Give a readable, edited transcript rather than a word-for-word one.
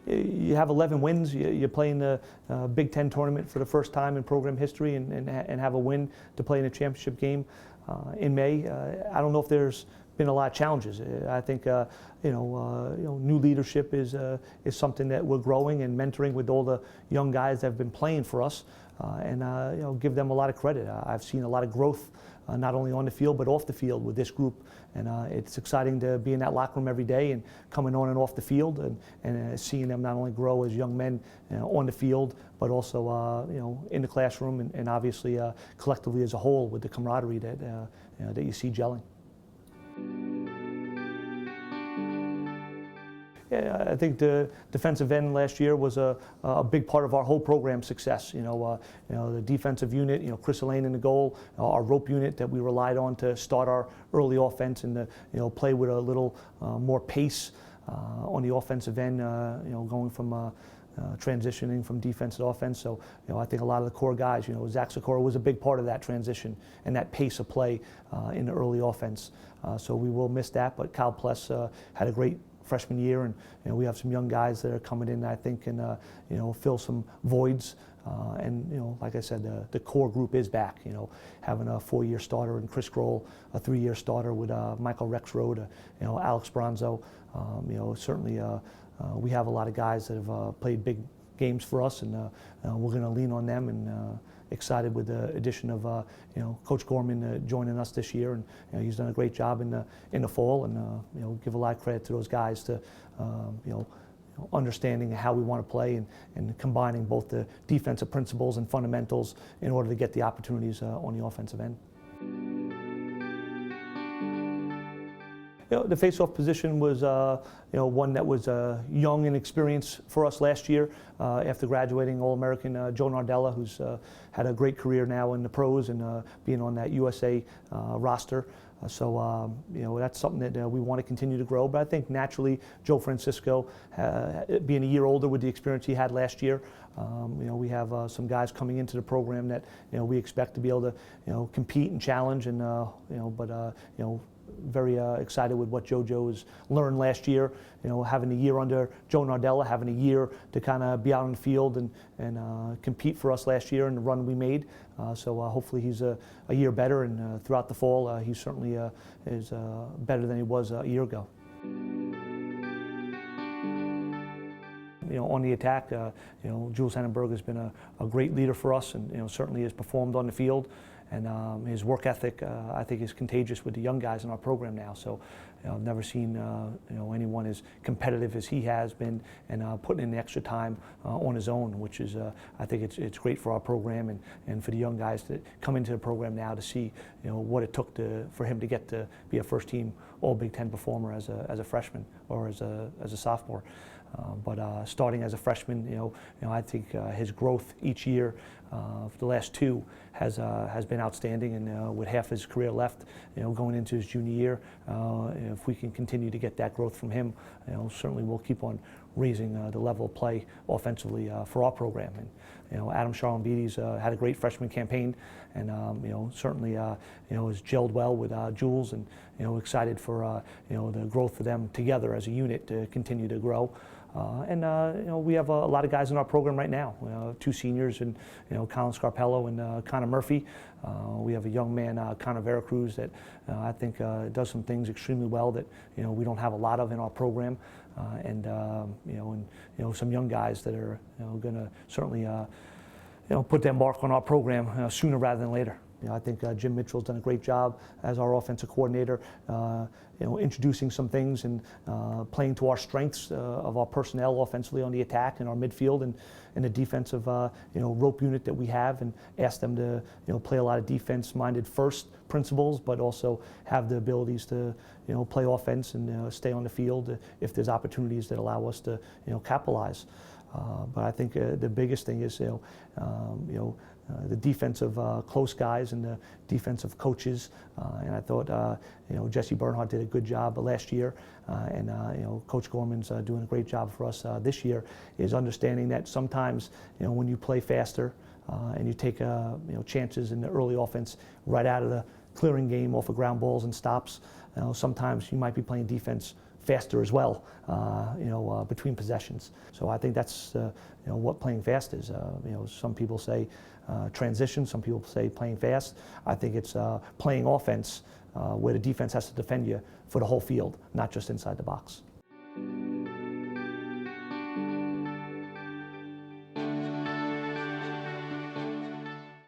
you have 11 wins. You're playing the Big Ten tournament for the first time in program history, and have a win to play in a championship game in May. I don't know if there's been a lot of challenges. I think new leadership is something that we're growing and mentoring with all the young guys that have been playing for us, and give them a lot of credit. I've seen a lot of growth, not only on the field but off the field with this group, and it's exciting to be in that locker room every day and coming on and off the field, and seeing them not only grow as young men on the field, but also in the classroom, and obviously collectively as a whole with the camaraderie that you see gelling. Yeah, I think the defensive end last year was a big part of our whole program success. The defensive unit, Chris Elaine in the goal, our rope unit that we relied on to start our early offense, and to play with a little more pace on the offensive end, going from transitioning from defense to offense. So, I think a lot of the core guys, Zach Sikora was a big part of that transition and that pace of play in the early offense. So we will miss that, but Kyle Pless had a great freshman year, and we have some young guys that are coming in that I think can fill some voids, and like I said, the core group is back. Having a 4-year starter in Chris Grohl, a 3-year starter with Michael Rexroad, Alex Bronzo. Certainly we have a lot of guys that have played big games for us, and we're going to lean on them, and excited with the addition of Coach Gorman joining us this year, and he's done a great job in the fall, and give a lot of credit to those guys to understanding how we want to play, and combining both the defensive principles and fundamentals in order to get the opportunities on the offensive end. The face-off position was one that was young and experienced for us last year. After graduating All-American Joe Nardella, who's had a great career now in the pros and being on that USA roster. So that's something that we want to continue to grow. But I think naturally Joe Francisco, being a year older with the experience he had last year, we have some guys coming into the program that we expect to be able to compete and challenge, and very excited with what JoJo's learned last year. Having a year under Joe Nardella, having a year to kind of be out on the field and compete for us last year in the run we made. So hopefully he's a year better, and throughout the fall he certainly is better than he was a year ago. On the attack, Jules Hannenberg has been a great leader for us, and certainly has performed on the field. And his work ethic, I think, is contagious with the young guys in our program now. So I've never seen anyone as competitive as he has been, and putting in the extra time on his own, which is, I think it's great for our program, and for the young guys that come into the program now to see what it took for him to get to be a first-team All-Big Ten performer as a freshman or as a sophomore. But starting as a freshman, I think his growth each year for the last 2 has been outstanding, and with half his career left, going into his junior year, if we can continue to get that growth from him, certainly we'll keep on raising the level of play offensively for our program. And Adam Charlambides had a great freshman campaign, and certainly has gelled well with Jules, and excited for the growth of them together as a unit to continue to grow. We have a lot of guys in our program right now. 2 seniors, and Colin Scarpello and Connor Murphy. We have a young man, Connor Veracruz, that I think does some things extremely well that we don't have a lot of in our program, and some young guys that are going to certainly put their mark on our program sooner rather than later. I think Jim Mitchell's done a great job as our offensive coordinator, introducing some things and playing to our strengths of our personnel offensively on the attack and our midfield, and the defensive rope unit that we have, and ask them to play a lot of defense-minded first principles, but also have the abilities to play offense and stay on the field if there's opportunities that allow us to capitalize. But I think the biggest thing is the defensive close guys and the defensive coaches, and I thought Jesse Bernhardt did a good job last year, and Coach Gorman's doing a great job for us this year, is understanding that sometimes when you play faster and you take chances in the early offense right out of clearing game off of ground balls and stops. Sometimes you might be playing defense faster as well, between possessions. So I think that's what playing fast is. Some people say transition, some people say playing fast. I think it's playing offense where the defense has to defend you for the whole field, not just inside the box.